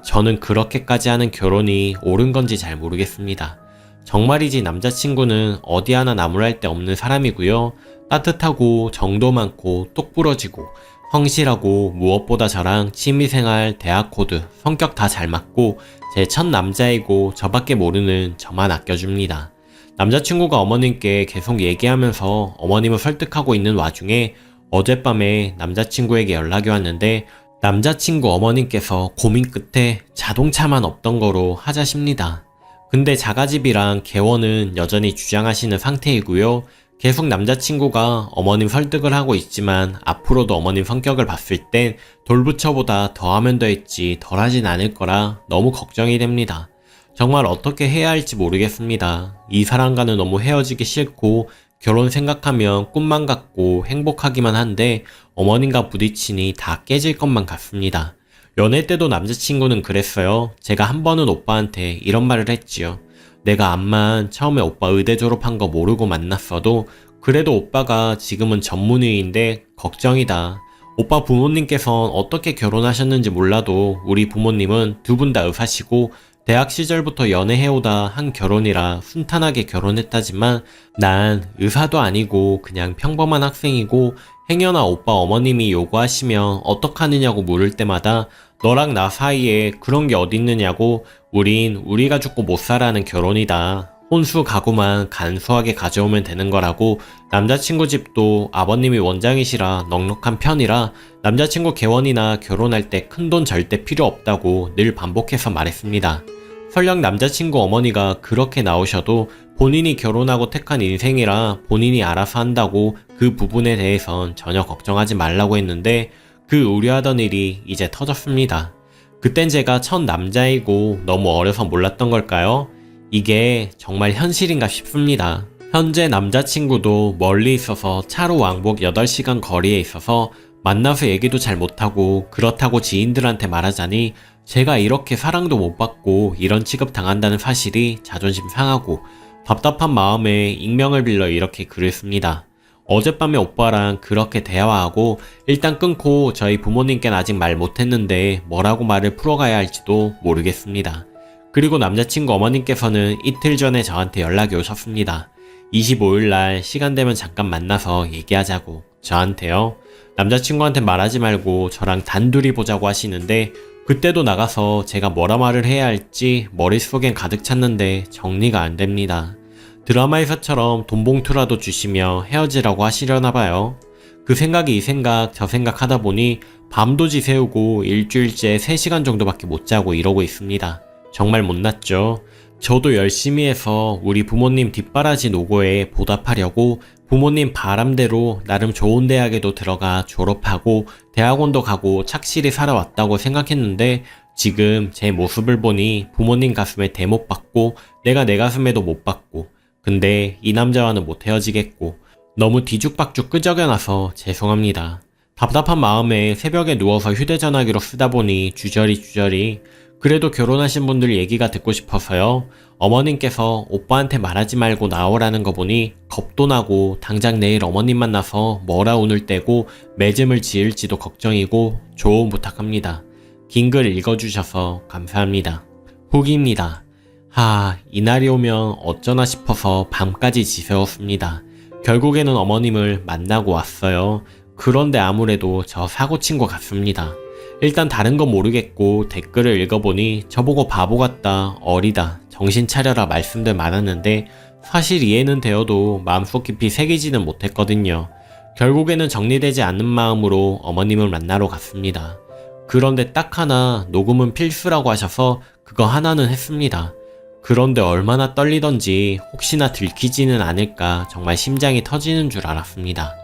저는 그렇게까지 하는 결혼이 옳은 건지 잘 모르겠습니다. 정말이지 남자친구는 어디 하나 나무랄 데 없는 사람이고요. 따뜻하고 정도 많고 똑부러지고 성실하고 무엇보다 저랑 취미생활, 대학 코드, 성격 다 잘 맞고 제 첫 남자이고 저밖에 모르는 저만 아껴줍니다. 남자친구가 어머님께 계속 얘기하면서 어머님을 설득하고 있는 와중에 어젯밤에 남자친구에게 연락이 왔는데 남자친구 어머님께서 고민 끝에 자동차만 없던 거로 하자십니다. 근데 자가집이랑 개원은 여전히 주장하시는 상태이고요. 계속 남자친구가 어머님 설득을 하고 있지만 앞으로도 어머님 성격을 봤을 땐 돌부처보다 더하면 더했지 덜하진 않을 거라 너무 걱정이 됩니다. 정말 어떻게 해야 할지 모르겠습니다. 이 사람과는 너무 헤어지기 싫고 결혼 생각하면 꿈만 같고 행복하기만 한데 어머님과 부딪히니 다 깨질 것만 같습니다. 연애 때도 남자친구는 그랬어요. 제가 한 번은 오빠한테 이런 말을 했지요. 내가 암만 처음에 오빠 의대 졸업한 거 모르고 만났어도 그래도 오빠가 지금은 전문의인데 걱정이다. 오빠 부모님께선 어떻게 결혼하셨는지 몰라도 우리 부모님은 두 분 다 의사시고 대학 시절부터 연애해오다 한 결혼이라 순탄하게 결혼했다지만 난 의사도 아니고 그냥 평범한 학생이고 행여나 오빠 어머님이 요구하시면 어떡하느냐고 물을 때마다 너랑 나 사이에 그런 게 어딨느냐고 우린 우리가 죽고 못 살아는 결혼이다. 혼수 가구만 간소하게 가져오면 되는 거라고 남자친구 집도 아버님이 원장이시라 넉넉한 편이라 남자친구 개원이나 결혼할 때 큰돈 절대 필요 없다고 늘 반복해서 말했습니다. 설령 남자친구 어머니가 그렇게 나오셔도 본인이 결혼하고 택한 인생이라 본인이 알아서 한다고 그 부분에 대해선 전혀 걱정하지 말라고 했는데 그 우려하던 일이 이제 터졌습니다. 그땐 제가 첫 남자이고 너무 어려서 몰랐던 걸까요? 이게 정말 현실인가 싶습니다. 현재 남자친구도 멀리 있어서 차로 왕복 8시간 거리에 있어서 만나서 얘기도 잘 못하고 그렇다고 지인들한테 말하자니 제가 이렇게 사랑도 못 받고 이런 취급 당한다는 사실이 자존심 상하고 답답한 마음에 익명을 빌려 이렇게 글을 씁니다. 어젯밤에 오빠랑 그렇게 대화하고 일단 끊고 저희 부모님께는 아직 말 못했는데 뭐라고 말을 풀어가야 할지도 모르겠습니다. 그리고 남자친구 어머님께서는 이틀 전에 저한테 연락이 오셨습니다. 25일날 시간 되면 잠깐 만나서 얘기하자고. 저한테요. 남자친구한테 말하지 말고 저랑 단둘이 보자고 하시는데 그때도 나가서 제가 뭐라 말을 해야 할지 머릿속엔 가득 찼는데 정리가 안 됩니다. 드라마에서처럼 돈봉투라도 주시며 헤어지라고 하시려나 봐요. 그 생각이 이 생각 저 생각 하다 보니 밤도 지새우고 일주일째 3시간 정도밖에 못 자고 이러고 있습니다. 정말 못났죠. 저도 열심히 해서 우리 부모님 뒷바라지 노고에 보답하려고 부모님 바람대로 나름 좋은 대학에도 들어가 졸업하고 대학원도 가고 착실히 살아왔다고 생각했는데 지금 제 모습을 보니 부모님 가슴에 대못 받고 내가 내 가슴에도 못 받고 근데 이 남자와는 못 헤어지겠고 너무 뒤죽박죽 끄적여놔서 죄송합니다. 답답한 마음에 새벽에 누워서 휴대전화기로 쓰다 보니 주저리 그래도 결혼하신 분들 얘기가 듣고 싶어서요. 어머님께서 오빠한테 말하지 말고 나오라는 거 보니 겁도 나고 당장 내일 어머님 만나서 뭐라 운을 떼고 매점을 지을지도 걱정이고 조언 부탁합니다. 긴 글 읽어주셔서 감사합니다. 후기입니다. 이날이 오면 어쩌나 싶어서 밤까지 지새웠습니다. 결국에는 어머님을 만나고 왔어요. 그런데 아무래도 저 사고친 것 같습니다. 일단 다른 건 모르겠고 댓글을 읽어보니 저보고 바보 같다, 어리다, 정신 차려라 말씀들 많았는데 사실 이해는 되어도 마음속 깊이 새기지는 못했거든요. 결국에는 정리되지 않는 마음으로 어머님을 만나러 갔습니다. 그런데 딱 하나 녹음은 필수라고 하셔서 그거 하나는 했습니다. 그런데 얼마나 떨리던지 혹시나 들키지는 않을까 정말 심장이 터지는 줄 알았습니다.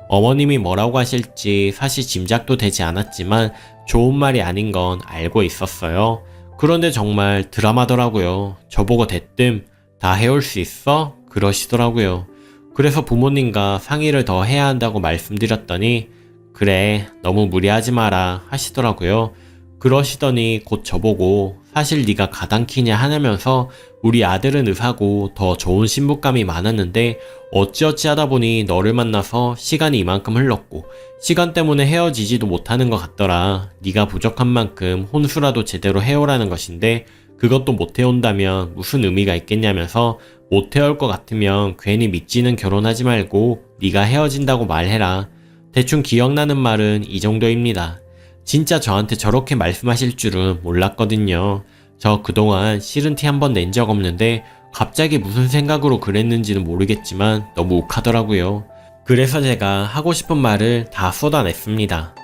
어머님이 뭐라고 하실지 사실 짐작도 되지 않았지만 좋은 말이 아닌 건 알고 있었어요. 그런데 정말 드라마더라고요. 저보고 대뜸 다 해올 수 있어? 그러시더라고요. 그래서 부모님과 상의를 더 해야 한다고 말씀드렸더니 그래 너무 무리하지 마라 하시더라고요. 그러시더니 곧 저보고 사실 네가 가당키냐 하냐면서 우리 아들은 의사고 더 좋은 신부감이 많았는데 어찌어찌 하다 보니 너를 만나서 시간이 이만큼 흘렀고 시간 때문에 헤어지지도 못하는 것 같더라. 네가 부족한 만큼 혼수라도 제대로 해오라는 것인데 그것도 못 해온다면 무슨 의미가 있겠냐면서 못 해올 것 같으면 괜히 믿지는 결혼하지 말고 네가 헤어진다고 말해라. 대충 기억나는 말은 이 정도입니다. 진짜 저한테 저렇게 말씀하실 줄은 몰랐거든요. 저 그동안 싫은 티 한 번 낸 적 없는데 갑자기 무슨 생각으로 그랬는지는 모르겠지만 너무 욱하더라고요. 그래서 제가 하고 싶은 말을 다 쏟아냈습니다.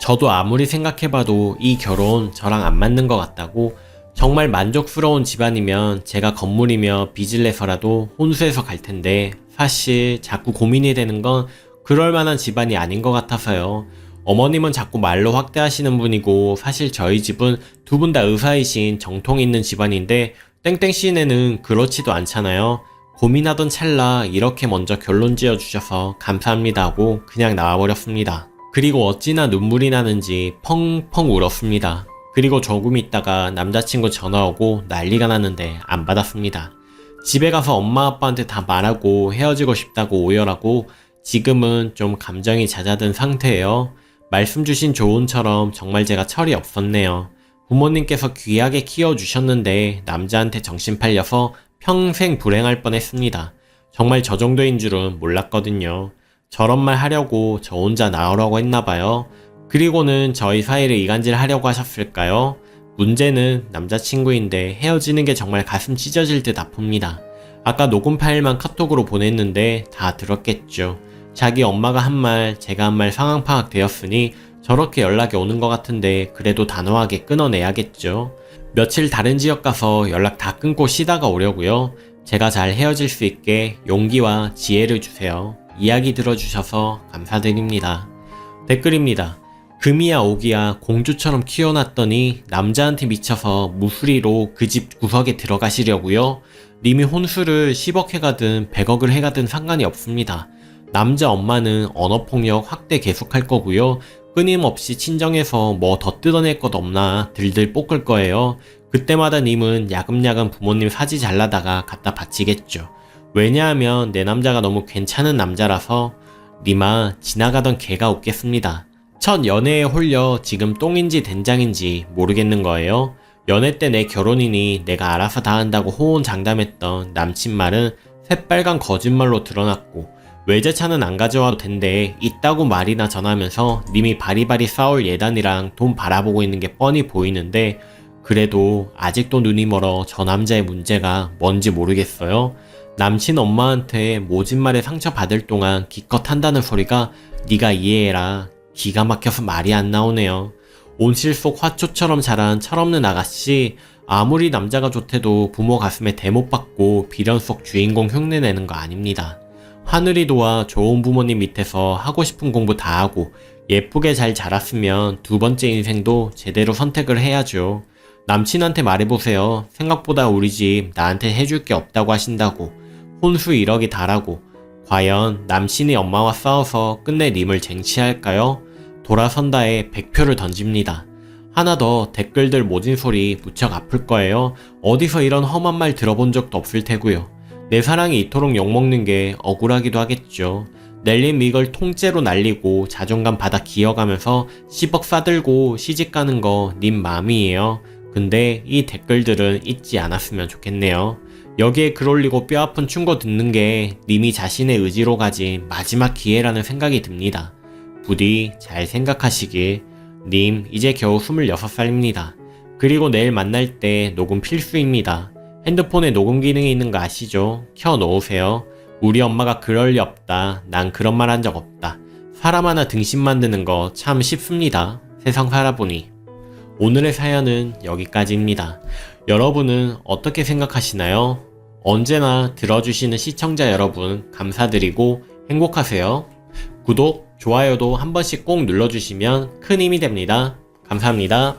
저도 아무리 생각해봐도 이 결혼 저랑 안 맞는 것 같다고 정말 만족스러운 집안이면 제가 건물이며 빚을 내서라도 혼수해서 갈 텐데 사실 자꾸 고민이 되는 건 그럴 만한 집안이 아닌 것 같아서요. 어머님은 자꾸 말로 확대하시는 분이고 사실 저희 집은 두 분 다 의사이신 정통 있는 집안인데 땡땡 씨네는 그렇지도 않잖아요. 고민하던 찰나 이렇게 먼저 결론 지어주셔서 감사합니다 하고 그냥 나와버렸습니다. 그리고 어찌나 눈물이 나는지 펑펑 울었습니다. 그리고 조금 있다가 남자친구 전화 오고 난리가 났는데 안 받았습니다. 집에 가서 엄마 아빠한테 다 말하고 헤어지고 싶다고 오열하고 지금은 좀 감정이 잦아든 상태예요. 말씀 주신 조언처럼 정말 제가 철이 없었네요. 부모님께서 귀하게 키워주셨는데 남자한테 정신 팔려서 평생 불행할 뻔했습니다. 정말 저 정도인 줄은 몰랐거든요. 저런 말 하려고 저 혼자 나오라고 했나봐요. 그리고는 저희 사이를 이간질 하려고 하셨을까요? 문제는 남자친구인데 헤어지는 게 정말 가슴 찢어질 듯 아픕니다. 아까 녹음 파일만 카톡으로 보냈는데 다 들었겠죠. 자기 엄마가 한 말, 제가 한 말 상황 파악 되었으니 저렇게 연락이 오는 것 같은데 그래도 단호하게 끊어내야겠죠. 며칠 다른 지역 가서 연락 다 끊고 쉬다가 오려고요. 제가 잘 헤어질 수 있게 용기와 지혜를 주세요. 이야기 들어주셔서 감사드립니다. 댓글입니다. 금이야 오기야 공주처럼 키워놨더니 남자한테 미쳐서 무수리로 그 집 구석에 들어가시려고요. 님이 혼수를 10억 해가든 100억을 해가든 상관이 없습니다. 남자 엄마는 언어폭력 확대 계속할 거고요. 끊임없이 친정에서 뭐 더 뜯어낼 것 없나 들들 볶을 거예요. 그때마다 님은 야금야금 부모님 사지 잘라다가 갖다 바치겠죠. 왜냐하면 내 남자가 너무 괜찮은 남자라서. 님아 지나가던 개가 웃겠습니다. 첫 연애에 홀려 지금 똥인지 된장인지 모르겠는 거예요. 연애 때 내 결혼이니 내가 알아서 다 한다고 호언장담했던 남친 말은 새빨간 거짓말로 드러났고 외제차는 안 가져와도 된대 있다고 말이나 전하면서 님이 바리바리 싸울 예단이랑 돈 바라보고 있는 게 뻔히 보이는데 그래도 아직도 눈이 멀어 저 남자의 문제가 뭔지 모르겠어요. 남친 엄마한테 모진 말에 상처받을 동안 기껏 한다는 소리가 네가 이해해라. 기가 막혀서 말이 안 나오네요. 온실 속 화초처럼 자란 철없는 아가씨, 아무리 남자가 좋대도 부모 가슴에 대못 받고 비련 속 주인공 흉내내는 거 아닙니다. 하늘이 도와 좋은 부모님 밑에서 하고 싶은 공부 다 하고 예쁘게 잘 자랐으면 두 번째 인생도 제대로 선택을 해야죠. 남친한테 말해보세요. 생각보다 우리 집 나한테 해줄 게 없다고 하신다고. 혼수 1억이 다라고. 과연 남친이 엄마와 싸워서 끝내 님을 쟁취할까요? 돌아선다에 100표를 던집니다. 하나 더 댓글들 모진 소리 무척 아플 거예요. 어디서 이런 험한 말 들어본 적도 없을 테고요. 내 사랑이 이토록 욕먹는 게 억울하기도 하겠죠. 넬님 이걸 통째로 날리고 자존감 바닥 기어가면서 10억 싸들고 시집 가는 거 님 맘이에요. 근데 이 댓글들은 잊지 않았으면 좋겠네요. 여기에 글 올리고 뼈아픈 충고 듣는 게 님이 자신의 의지로 가진 마지막 기회라는 생각이 듭니다. 부디 잘 생각하시길. 님 이제 겨우 26살입니다. 그리고 내일 만날 때 녹음 필수입니다. 핸드폰에 녹음 기능이 있는 거 아시죠? 켜놓으세요. 우리 엄마가 그럴 리 없다. 난 그런 말 한 적 없다. 사람 하나 등신 만드는 거 참 쉽습니다. 세상 살아보니. 오늘의 사연은 여기까지입니다. 여러분은 어떻게 생각하시나요? 언제나 들어주시는 시청자 여러분 감사드리고 행복하세요. 구독, 좋아요도 한 번씩 꼭 눌러주시면 큰 힘이 됩니다. 감사합니다.